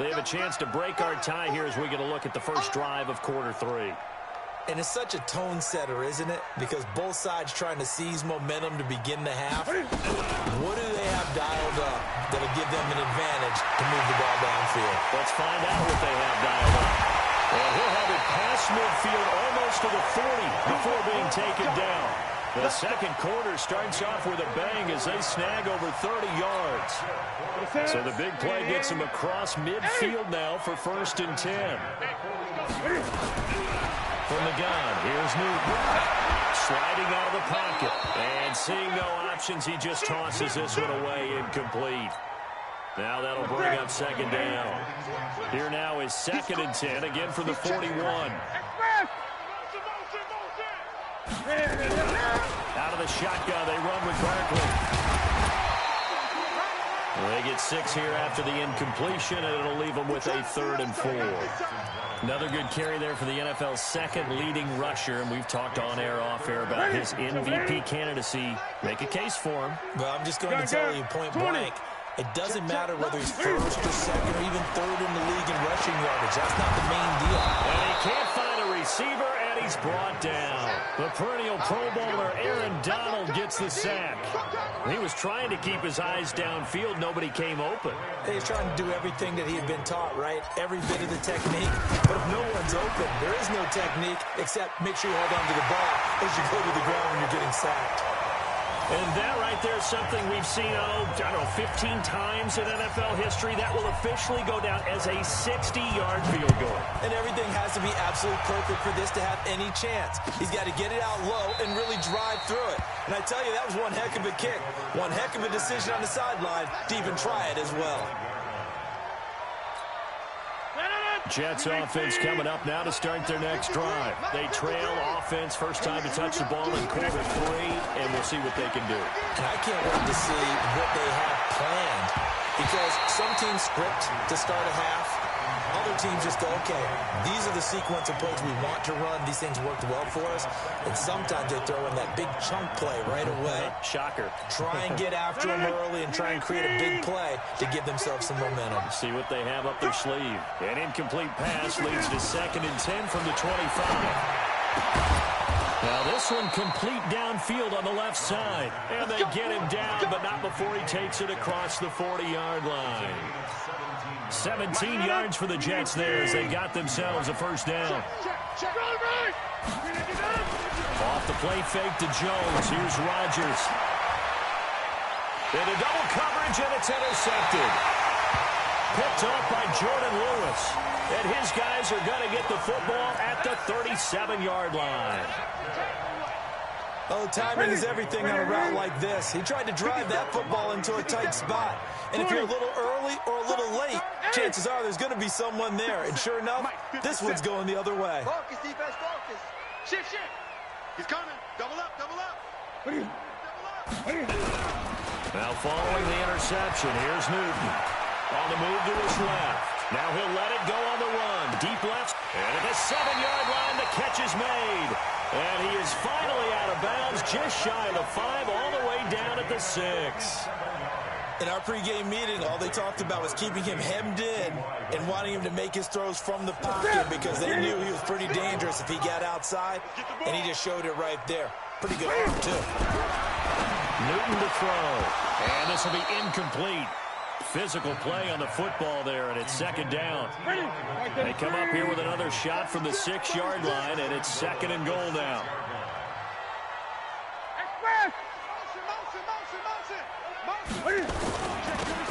They have a chance to break our tie here as we get a look at the first drive of quarter 3. And it's such a tone setter, isn't it? Because both sides trying to seize momentum to begin the half. What do they have dialed up that'll give them an advantage to move the ball downfield? Let's find out what they have dialed up. And he'll have it past midfield almost to the 40 before being taken down. The second quarter starts off with a bang as they snag over 30 yards. So the big play gets them across midfield now for 1st and 10. From the gun, here's Newton. Sliding out of the pocket. And seeing no options, he just tosses this one away, incomplete. Now that'll bring up 2nd down. Here now is 2nd and 10, again from the 41. Out of the shotgun, they run with Barkley. They get 6 here after the incompletion, and it'll leave them with a 3rd and 4. Another good carry there for the NFL's 2nd leading rusher, and we've talked on air, off air about his MVP candidacy. Make a case for him. Well, I'm just going to tell you point blank, it doesn't matter whether he's 1st or 2nd or even 3rd in the league in rushing yardage. That's not the main deal. And he can't find a receiver, and he's brought down. The perennial Pro Bowler Aaron Donald gets the sack. He was trying to keep his eyes downfield. Nobody came open. He's trying to do everything that he had been taught, right? Every bit of the technique. But if no one's open, there is no technique except make sure you hold on to the ball as you go to the ground when you're getting sacked. And that right there is something we've seen, I don't know, 15 times in NFL history. That will officially go down as a 60-yard field goal. And everything has to be absolutely perfect for this to have any chance. He's got to get it out low and really drive through it. And I tell you, that was one heck of a kick. One heck of a decision on the sideline to even try it as well. Jets offense coming up now to start their next drive. They trail offense, first time to touch the ball in quarter 3, and we'll see what they can do. And I can't wait to see what they have planned, because some teams script to start a half. Other teams just go, okay, these are the sequence of plays we want to run. These things worked well for us. And sometimes they throw in that big chunk play right away. Shocker. Try and get after them early and try and create a big play to give themselves some momentum. See what they have up their sleeve. An incomplete pass leads to 2nd and 10 from the 25. Now this one complete downfield on the left side. And they get him down, but not before he takes it across the 40-yard line. 17 yards for the Jets there as they got themselves a 1st down. Off the play fake to Jones. Here's Rodgers. Into double coverage, and it's intercepted. Picked off by Jordan Lewis. And his guys are going to get the football at the 37-yard line. Oh, timing is everything on a route like this. He tried to drive that football into a tight spot. And if you're a little early or a little late, chances are there's going to be someone there. And sure enough, this one's going the other way. Focus, defense, focus. Shift. He's coming. Double up. Now following the interception, here's Newton. On the move to his left. Now he'll let it go on the run. Deep left. And at the 7-yard line, the catch is made. And he is finally out of bounds, just shy of the 5, all the way down at the 6. In our pregame meeting, all they talked about was keeping him hemmed in and wanting him to make his throws from the pocket because they knew he was pretty dangerous if he got outside, and he just showed it right there. Pretty good arm, too. Newton to throw, and this will be incomplete. Physical play on the football there, and it's 2nd down. They come up here with another shot from the 6-yard line, and it's 2nd and goal now.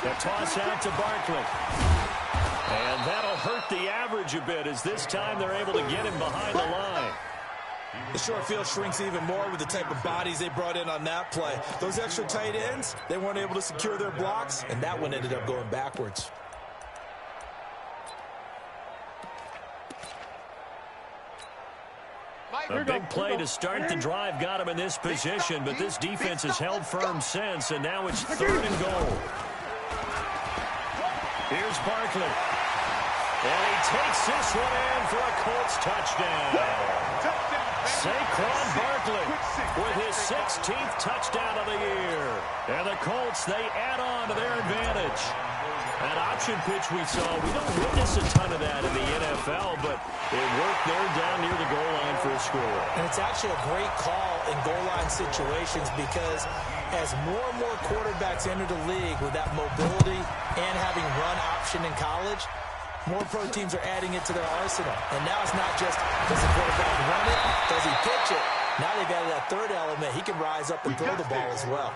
The toss out to Barkley. And that'll hurt the average a bit as this time they're able to get him behind the line. The short field shrinks even more with the type of bodies they brought in on that play. Those extra tight ends, they weren't able to secure their blocks, and that one ended up going backwards. A big play to start the drive got him in this position, but this defense has held firm since, and now it's 3rd and goal. Here's Barkley. And he takes this one in for a Colts touchdown. Saquon Barkley with his 16th touchdown of the year. And the Colts, they add on to their advantage. That option pitch we saw, we don't witness a ton of that in the NFL, but it worked there down near the goal line for a score. And it's actually a great call in goal line situations because as more and more quarterbacks enter the league with that mobility and having run option in college, more pro teams are adding it to their arsenal. And now it's not just, does the quarterback run it? Does he pitch it? Now they've added that third element. He can rise up and throw the ball as well.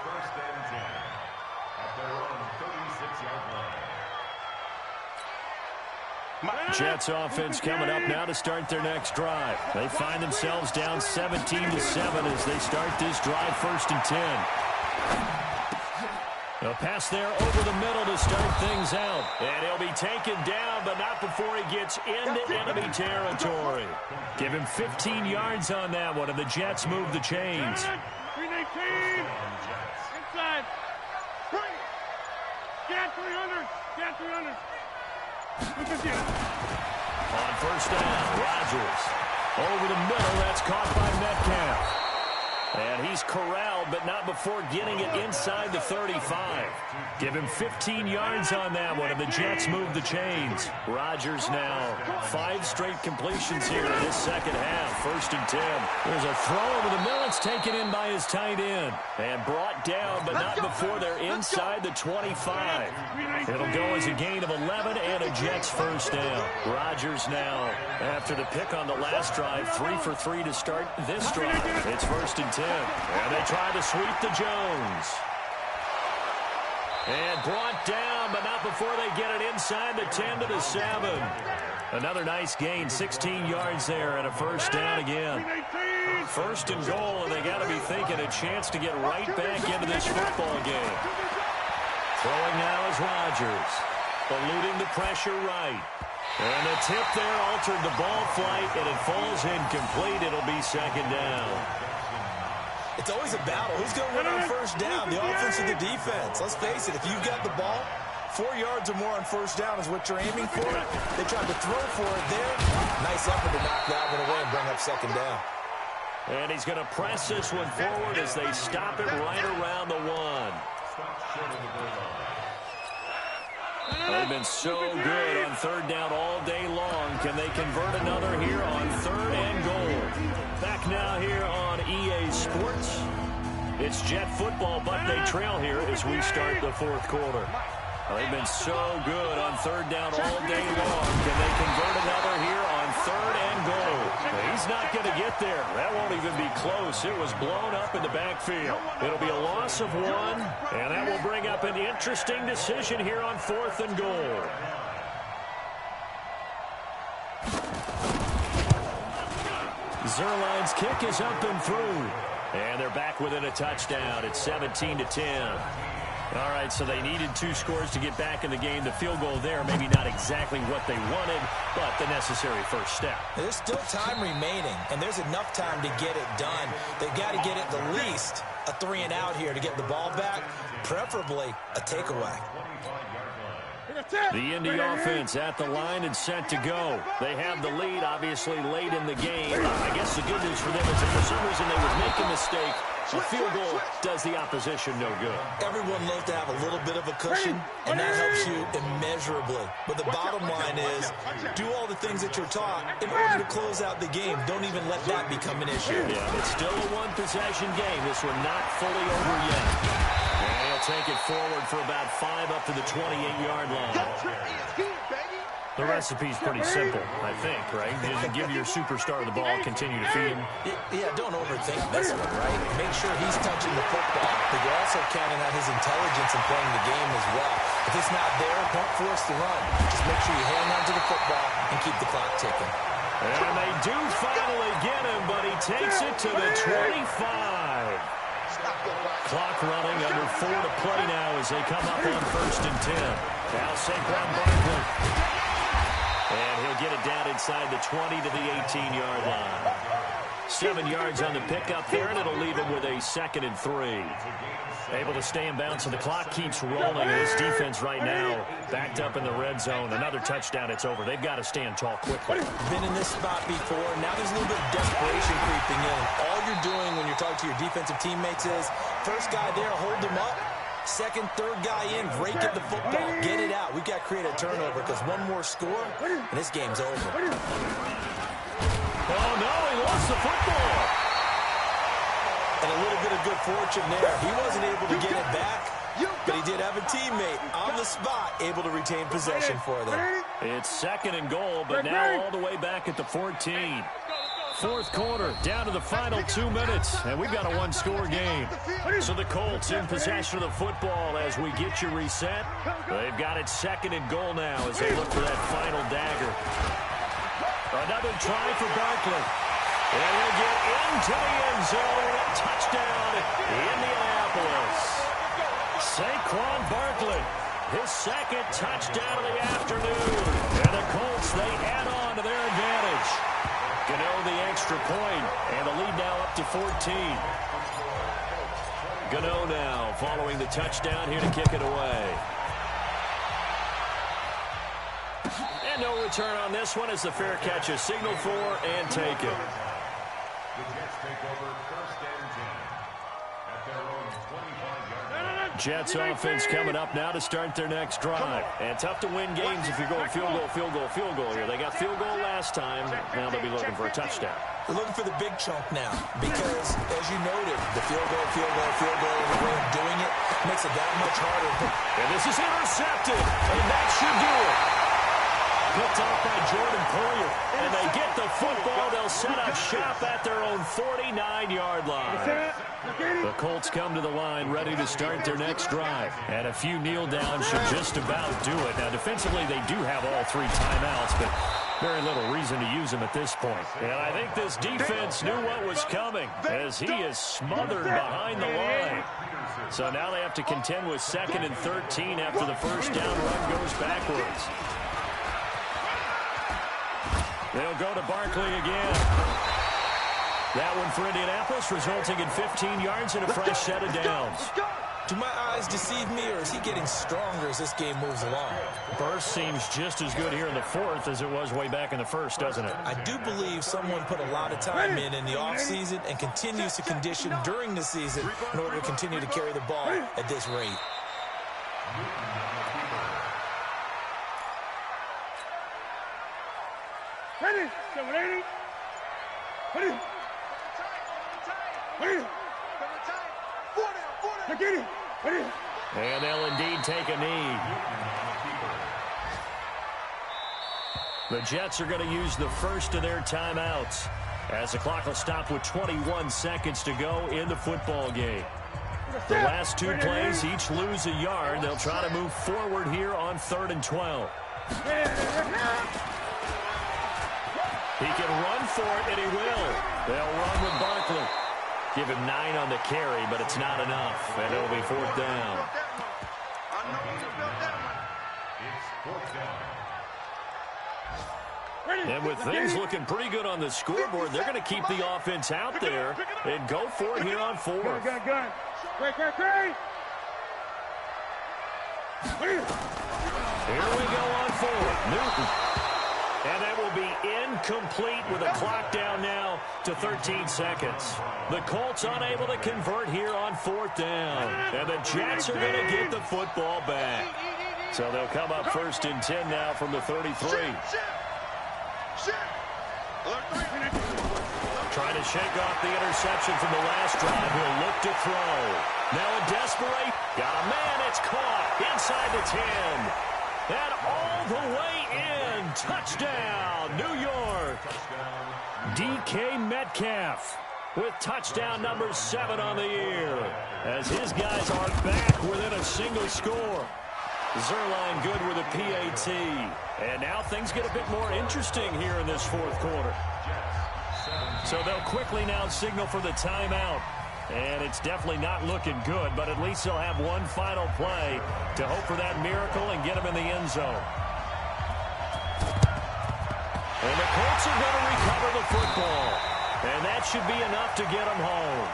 Jets offense coming up now to start their next drive. They find themselves down 17-7 as they start this drive, 1st and 10. A pass there over the middle to start things out. And he'll be taken down, but not before he gets into enemy territory. Give him 15 yards on that one, and the Jets move the chains. 319. Inside. Get 300. Get 300. On 1st down, Rodgers. Over the middle, that's caught by Metcalf. And he's corralled, but not before getting it inside the 35. Give him 15 yards on that one, and the Jets move the chains. Rodgers now 5 straight completions here in this second half, 1st and 10. There's a throw over the middle. It's taken in by his tight end. And brought down, but not before they're inside the 25. It'll go as a gain of 11 and a Jets 1st down. Rodgers now, after the pick on the last drive, 3 for 3 to start this drive. It's 1st and 10. And they try to sweep the Jones. And brought down, but not before they get it inside the 10 to the 7. Another nice gain, 16 yards there, and a 1st down again. 1st and goal, and they got to be thinking a chance to get right back into this football game. Throwing now is Rodgers, eluding the pressure right. And the tip there altered the ball flight, and it falls incomplete. It'll be 2nd down. It's always a battle. Who's going to win on 1st down, the offense or the defense? Let's face it, if you've got the ball, 4 yards or more on 1st down is what you're aiming for. They tried to throw for it there. Nice effort to knock that one away and bring up 2nd down. And he's going to press this one forward as they stop it right around the 1. They've been so good on 3rd down all day long. Can they convert another here on 3rd and goal? Back now here on EA Sports. It's Jet football, but they trail here as we start the 4th quarter. They've been so good on 3rd down all day long. Can they convert another here on 3rd and goal? He's not going to get there. That won't even be close. It was blown up in the backfield. It'll be a loss of 1, and that will bring up an interesting decision here on 4th and goal. Zerline's kick is up and through. And they're back within a touchdown. It's 17-10. All right, so they needed 2 scores to get back in the game. The field goal there, maybe not exactly what they wanted, but the necessary 1st step. There's still time remaining, and there's enough time to get it done. They've got to get at the least a 3 and out here to get the ball back, preferably a takeaway. The Indy offense at the line and set to go. They have the lead, obviously, late in the game. I guess the good news for them is if for some reason they would make a mistake, a field goal does the opposition no good. Everyone loves to have a little bit of a cushion, and that helps you immeasurably. But the bottom line is, do all the things that you're taught in order to close out the game. Don't even let that become an issue. Yeah, it's still a 1-possession game. This one not fully over yet. And he'll take it forward for about 5 up to the 28-yard line. The recipe's pretty simple, I think, right? Just give your superstar the ball, continue to feed him. Yeah, don't overthink this one, right? Make sure he's touching the football, but you're also counting on his intelligence in playing the game as well. If it's not there, don't force the run. Just make sure you hang on to the football and keep the clock ticking. And they do finally get him, but he takes it to the 25. Clock running, under 4 to play now as they come up on 1st and 10. Now Saquon Barkley. And he'll get it down inside the 20 to the 18-yard line. 7 yards on the pickup there, and it'll leave him with a 2nd and 3. Able to stay in bounds, and the clock keeps rolling. This defense right now backed up in the red zone. Another touchdown, it's over. They've got to stand tall quickly. Been in this spot before. Now there's a little bit of desperation creeping in. All you're doing when you're talking to your defensive teammates is, first guy there, hold him up. Second, third guy in, break at the football. Get it out. We've got to create a turnover because one more score, and this game's over. Oh, no, he lost the football. And a little bit of good fortune there. He wasn't able to get it back, but he did have a teammate on the spot able to retain possession for them. It's 2nd and goal, but now all the way back at the 14. Fourth quarter, down to the final 2 minutes, and we've got a one-score game. So the Colts in possession of the football as we get you reset. They've got it 2nd and goal now as they look for that final dagger. Another try for Barkley. And he'll get into the end zone. Touchdown, Indianapolis. Saquon Barkley, his 2nd touchdown of the afternoon. And the Colts, they add on to their advantage. Gano the extra point, and the lead now up to 14. Gano now following the touchdown here to kick it away. And no return on this one as the fair catch is signaled for and taken. The Jets take over 1st and 10 at their own 25-yard line. Jets offense coming up now to start their next drive. And tough to win games if you're going field goal, field goal, field goal here. They got field goal last time. Now they'll be looking for a touchdown. They're looking for the big chunk now because, as you noted, the field goal, field goal, field goal, the way of doing it makes it that much harder. And this is intercepted, and that should do it. Picked off by Jordan Poyer, and they get the football. They'll set up shop at their own 49-yard line. The Colts come to the line ready to start their next drive, and a few kneel downs should just about do it. Now, defensively, they do have all 3 timeouts, but very little reason to use them at this point. And I think this defense knew what was coming as he is smothered behind the line. So now they have to contend with 2nd and 13 after the first down run goes backwards. They'll go to Barkley again. That one for Indianapolis, resulting in 15 yards and a fresh set of downs. Do my eyes deceive me, or is he getting stronger as this game moves along? Burst seems just as good here in the 4th as it was way back in the 1st, doesn't it? I do believe someone put a lot of time in the offseason and continues to condition during the season in order to continue to carry the ball at this rate. And they'll indeed take a knee. The Jets are going to use the first of their timeouts as the clock will stop with 21 seconds to go in the football game. The last 2 plays each lose a yard. They'll try to move forward here on 3rd and 12. He can run for it, and he will. They'll run with Barkley. Give him 9 on the carry, but it's not enough, and it'll be 4th down. It's 4th down. And with things looking pretty good on the scoreboard, they're going to keep the offense out there and go for it here on 4th. Here we go on 4th. Newton. And that will be incomplete with a clock down now to 13 seconds. The Colts unable to convert here on 4th down. And the Jets are going to get the football back. So they'll come up 1st and 10 now from the 33. Trying to shake off the interception from the last drive. He'll look to throw. Now a desperate. Got a man. It's caught inside the 10. And all the way in. Touchdown, New York. DK Metcalf with touchdown number 7 on the year as his guys are back within a single score. Zerline good with a PAT. And now things get a bit more interesting here in this 4th quarter. So they'll quickly now signal for the timeout. And it's definitely not looking good, but at least they'll have one final play to hope for that miracle and get them in the end zone. And the Colts are going to recover the football. And that should be enough to get them home.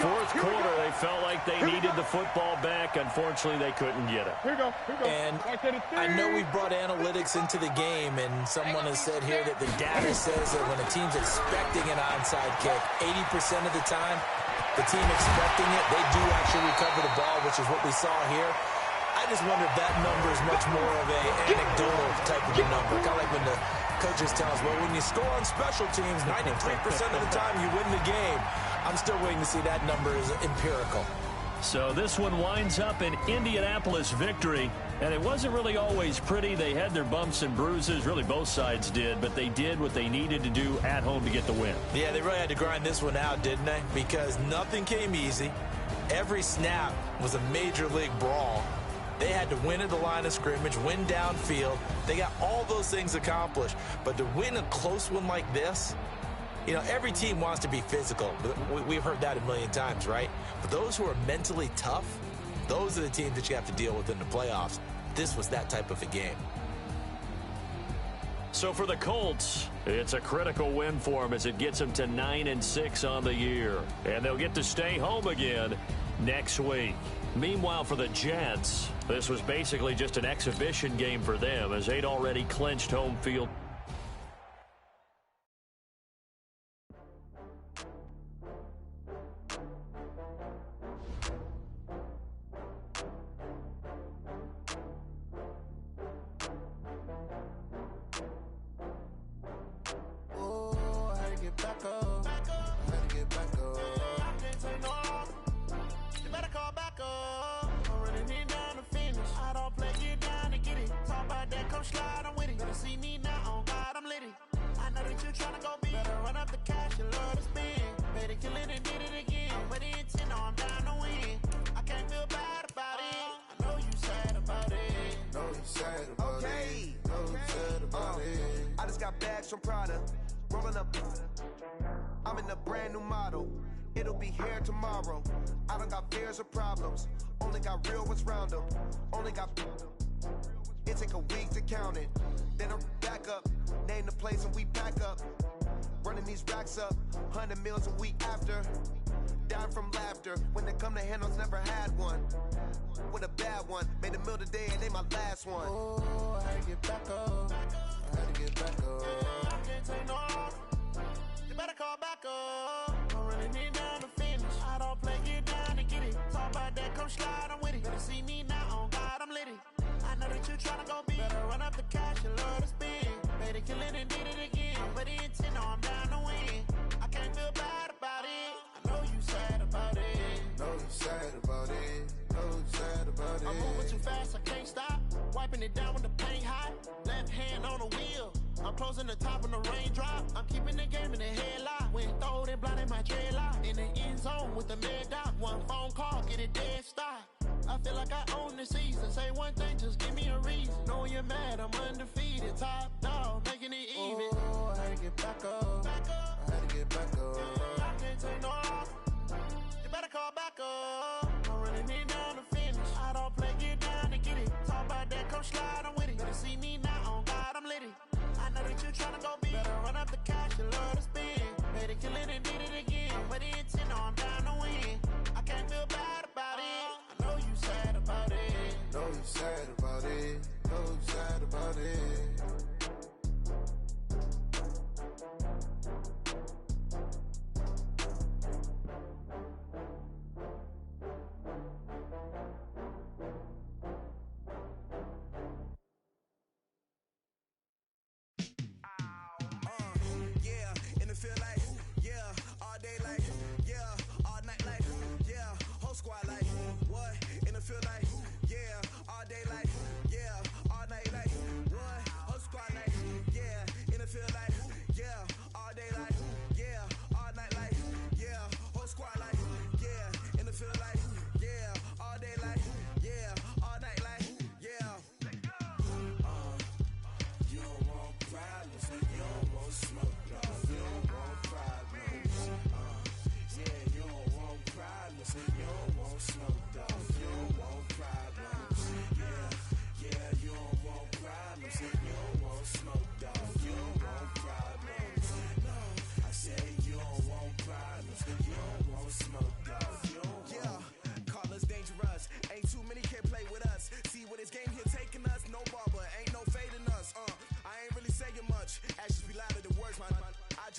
Fourth quarter, they felt like they needed the football back. Unfortunately, they couldn't get it. And I know we brought analytics into the game, and someone has said here that the data says that when a team's expecting an onside kick, 80% of the time, the team expecting it, they do actually recover the ball, which is what we saw here. I just wonder if that number is much more of an anecdotal type of a number, kind of like when the coaches tell us, well, when you score on special teams, 93% of the time you win the game. I'm still waiting to see that number is empirical. So this one winds up an Indianapolis victory, and it wasn't really always pretty. They had their bumps and bruises, really both sides did, but they did what they needed to do at home to get the win. Yeah, they really had to grind this one out, didn't they? Because nothing came easy. Every snap was a major league brawl. They had to win at the line of scrimmage, win downfield. They got all those things accomplished. But to win a close one like this, you know, every team wants to be physical. We've heard that a million times, right? But those who are mentally tough, those are the teams that you have to deal with in the playoffs. This was that type of a game. So for the Colts, it's a critical win for them as it gets them to 9-6 on the year. And they'll get to stay home again next week. Meanwhile, for the Jets, this was basically just an exhibition game for them as they'd already clinched home field. I'm in a brand new model. It'll be here tomorrow. I don't got fears or problems. Only got real ones round them. Only got... It take a week to count it. Then I'm back up. Name the place and we pack up. Running these racks up. 100 meals a week after. Dying from laughter. When they come to handles, never had one. With a bad one. Made a meal today and they my last one. Oh, I had to get back up. I had to get back up. I can't take no. You better call back up. I'm running it down to finish. I don't play, get down to get it. Talk about that, come slide, I'm with it. Better see me now, on God, I'm litty. I know that you tryna go big. Better run up the cash and love to spin. Made a killing and did it again. But the intent, no, I'm down to win. I can't feel bad about it. I know you sad about it. Know you sad about it. Know you sad about it. I'm moving too fast, I can't stop. Wiping it down with the paint hot. Left hand on the wheel. I'm closing the top when the raindrop. I'm keeping the game in the headlock. When throwed and blinded my dreadlock. In the end zone with the mad dot. One phone call, get it dead stop. I feel like I own the season. Say one thing, just give me a reason. Knowing you're mad, I'm undefeated. Top dog, making it even. Oh, I had to get back up. I had to get back up. I can't take no. You better call back up. I'm running it down to finish. I don't play, get down to get it. Talk about that, come slide, I'm with it. Better see me now, on God, I'm litty. I know that you tryna go big. Better run up the cash and love to spin. Made a killing and did it again. But the intent, no, I'm down to win. I can't feel bad about it. I know you sad about it. Know you sad about it. Know you sad about it.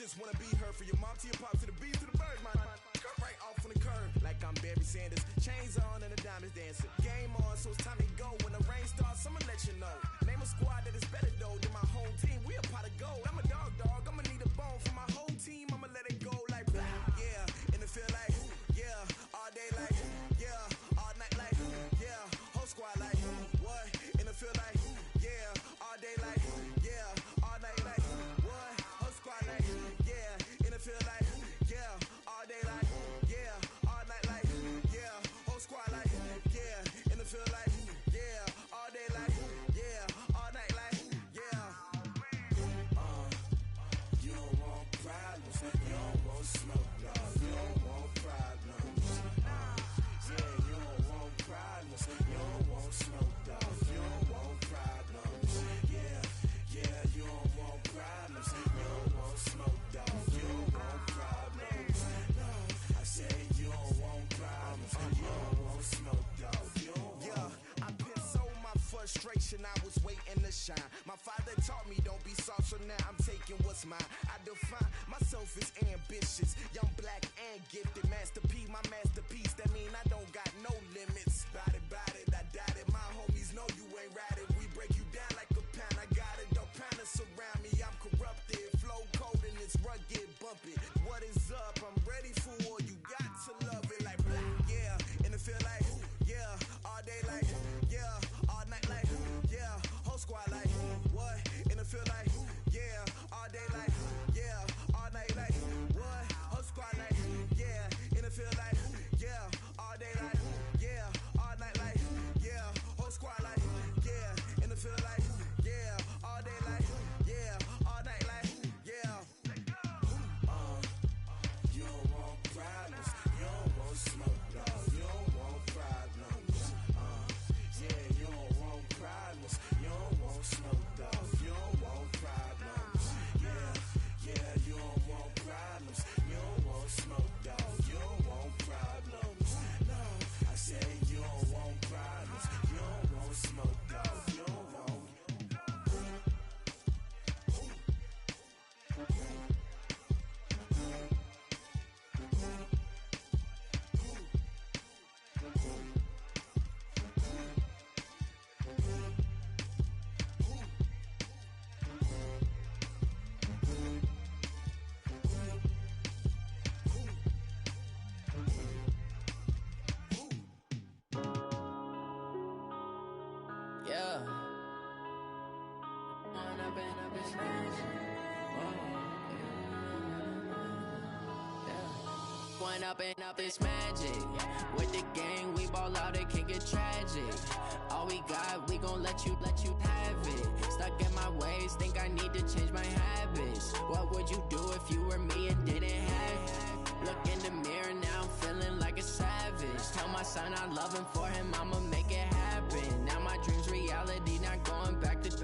just wanna be her. For your mom to your pop to the beat to the bird, my cut right off on the curb. Like I'm Barry Sanders, chains on and the diamonds dancing. Game on, so it's time to go. When the rain starts, I'ma let you know. Name a squad that is better though than my home team. We a pot of gold. I'm a dog, I'ma need a bone for my whole team. I'ma let it go like blah, yeah. And it feel like, yeah. All day like, yeah. All night like, yeah. Whole squad like, what? And it feel like, yeah. All day like, yeah. All night like, what? Whole squad like, yeah. And it feel like, yeah. All day like, yeah. All night like, yeah. Whole squad like, yeah. And it feel like, yeah. All day like, yeah. All night like, yeah. You don't want problems. You don't want smoke, dog. You don't want problems. Yeah, you don't want problems. You don't want smoke, dog. You don't want problems. Yeah, you don't want problems. You don't want smoke, dog. You don't want problems. No, I say you don't want problems. You don't want smoke, dog. You don't want. Yeah, I've been so my frustration. I was waiting to shine. My father taught me don't be soft, so now I'm taking what's mine. I define myself as ambitious, young, black, and gifted. Master P, my masterpiece. That mean I don't got no limits. Bout it, I doubt it. My homies know you ain't ride it. We break you down like a pound. I got it, don't pound to surround me. I'm corrupted, flow cold and it's rugged, bump it. What is up? I'm ready for war. You got to love it like blah, yeah. And it feel like, yeah. All day like, yeah. All night like, yeah. Whole squad like, what? And it feel like, yeah. All day like, yeah. All night like, what? Whole squad like, yeah. And it feel like, yeah. All day like, yeah. All night like, yeah. Whole squad like, yeah. And it feel like, yeah. All day like, yeah. All night like, yeah. You don't want problems. You don't want smoke, dog. You don't want problems. Yeah, you don't want problems. You don't want smoke, dog. You don't want problems. Yeah, you don't want problems. You don't want smoke, dog. You don't want problems. No, I say you don't want problems. You don't want smoke, dog. You don't want. Up this magic. With the gang, we ball out, it can get tragic. All we got, we gon' let you have it. Stuck in my ways, think I need to change my habits. What would you do if you were me and didn't have it? Look in the mirror, now I'm feeling like a savage. Tell my son I love him, for him I'ma make it happen. Now my dream's reality, not going back to.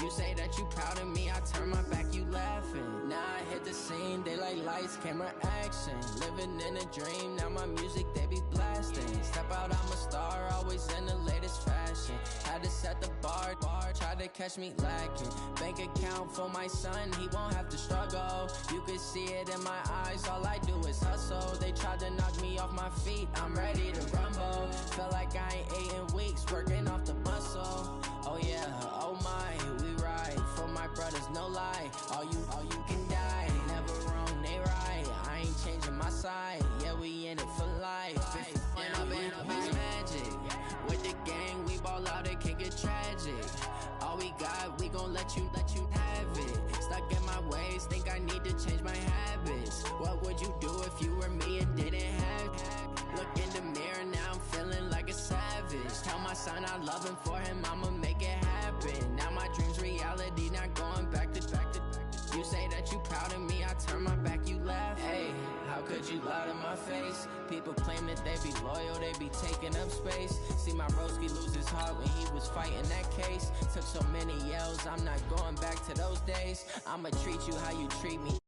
You say that you proud of me, I turn my back, you laughing. Now I hit the scene, they like lights, camera, action. Living in a dream, now my music, they be blasting. Step out, I'm a star, always in the latest fashion. Had to set the bar, try to catch me lacking. Bank account for my son, he won't have to struggle. You can see it in my eyes, all I do is hustle. They tried to knock me off my feet, I'm ready to rumble. Felt like I ain't ate in weeks, working off the muscle. Oh yeah, oh my, we ride for my brothers, no lie. All you can die, never wrong, they right. I ain't changing my side, yeah, we in it for life. When up it's magic. With the gang, we ball out, it can get tragic. All we got, we gon' let you have it. Stuck in my ways, think I need to change my habits. What would you do if you were me and didn't have it? Look in the mirror, now I'm feeling like a savage. Tell my son I love him, for him I'ma make it happen. Now my dream's reality, not going back to. You say that you proud of me, I turn my back, you laugh. Hey, how could you lie to my face? People claim that they be loyal, they be taking up space. See my broski lose his heart when he was fighting that case. Took so many yells, I'm not going back to those days. I'ma treat you how you treat me.